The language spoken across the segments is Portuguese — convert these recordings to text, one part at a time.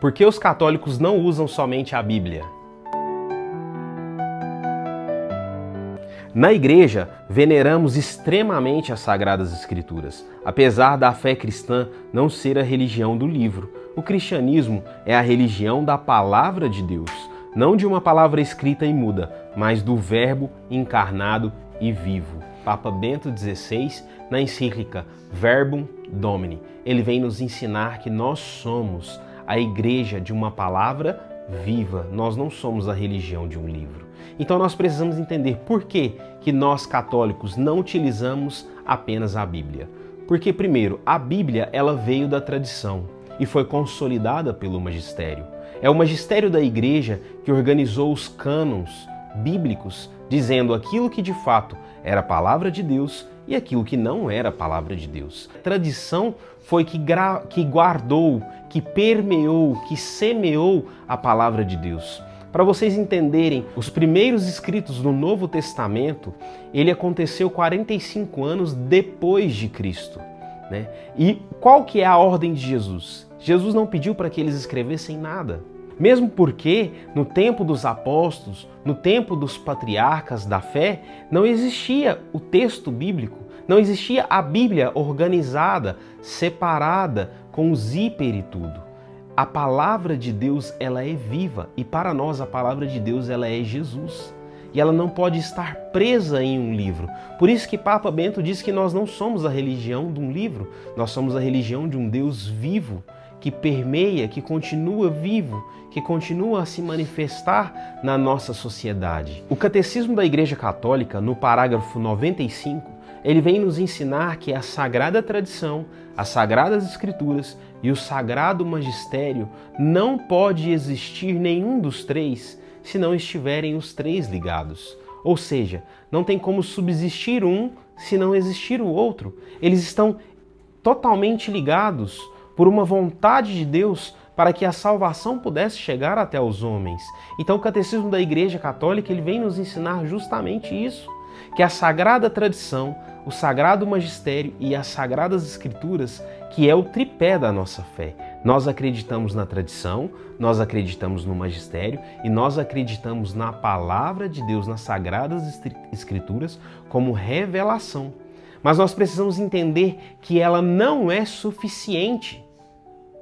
Por que os católicos não usam somente a Bíblia? Na Igreja, veneramos extremamente as Sagradas Escrituras. Apesar da fé cristã não ser a religião do livro, o cristianismo é a religião da Palavra de Deus, não de uma palavra escrita e muda, mas do Verbo encarnado e vivo. Papa Bento XVI, na encíclica Verbum Domini, ele vem nos ensinar que nós somos a Igreja de uma palavra viva, nós não somos a religião de um livro. Então nós precisamos entender por que nós católicos não utilizamos apenas a Bíblia. Porque primeiro, a Bíblia ela veio da tradição e foi consolidada pelo magistério. É o magistério da Igreja que organizou os cânons bíblicos, dizendo aquilo que de fato era a palavra de Deus e aquilo que não era a palavra de Deus. A tradição foi que guardou, que permeou, que semeou a palavra de Deus. Para vocês entenderem, os primeiros escritos do Novo Testamento, ele aconteceu 45 anos depois de Cristo, né? E qual que é a ordem de Jesus? Jesus não pediu para que eles escrevessem nada. Mesmo porque, no tempo dos apóstolos, no tempo dos patriarcas da fé, não existia o texto bíblico, não existia a Bíblia organizada, separada, com o zíper e tudo. A palavra de Deus, ela é viva e para nós a palavra de Deus, ela é Jesus. E ela não pode estar presa em um livro. Por isso que Papa Bento diz que nós não somos a religião de um livro, nós somos a religião de um Deus vivo, que permeia, que continua vivo, que continua a se manifestar na nossa sociedade. O Catecismo da Igreja Católica, no parágrafo 95, ele vem nos ensinar que a Sagrada Tradição, as Sagradas Escrituras e o Sagrado Magistério não pode existir nenhum dos três se não estiverem os três ligados. Ou seja, não tem como subsistir um se não existir o outro. Eles estão totalmente ligados por uma vontade de Deus para que a salvação pudesse chegar até os homens. Então o Catecismo da Igreja Católica ele vem nos ensinar justamente isso, que a Sagrada Tradição, o Sagrado Magistério e as Sagradas Escrituras, que é o tripé da nossa fé. Nós acreditamos na tradição, nós acreditamos no magistério e nós acreditamos na Palavra de Deus, nas Sagradas Escrituras, como revelação. Mas nós precisamos entender que ela não é suficiente.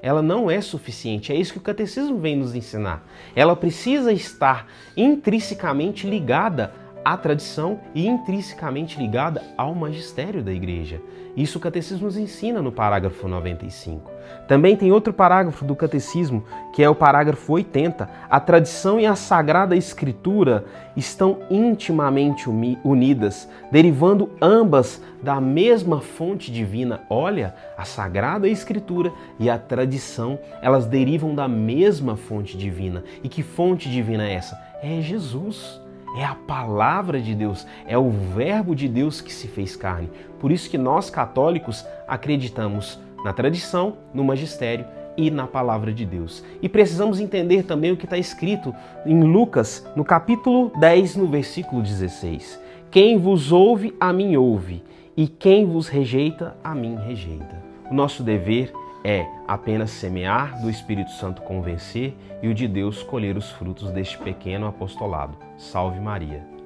Ela não é suficiente, é isso que o Catecismo vem nos ensinar. Ela precisa estar intrinsecamente ligada à tradição e intrinsecamente ligada ao magistério da Igreja. Isso o Catecismo nos ensina no parágrafo 95. Também tem outro parágrafo do Catecismo, que é o parágrafo 80. A tradição e a Sagrada Escritura estão intimamente unidas, derivando ambas da mesma fonte divina. Olha, a Sagrada Escritura e a tradição, elas derivam da mesma fonte divina. E que fonte divina é essa? É Jesus. É a palavra de Deus, é o verbo de Deus que se fez carne. Por isso que nós católicos acreditamos na tradição, no magistério e na palavra de Deus. E precisamos entender também o que está escrito em Lucas, no capítulo 10, no versículo 16. Quem vos ouve, a mim ouve, e quem vos rejeita, a mim rejeita. O nosso dever é apenas semear, do Espírito Santo convencer e o de Deus colher os frutos deste pequeno apostolado. Salve Maria!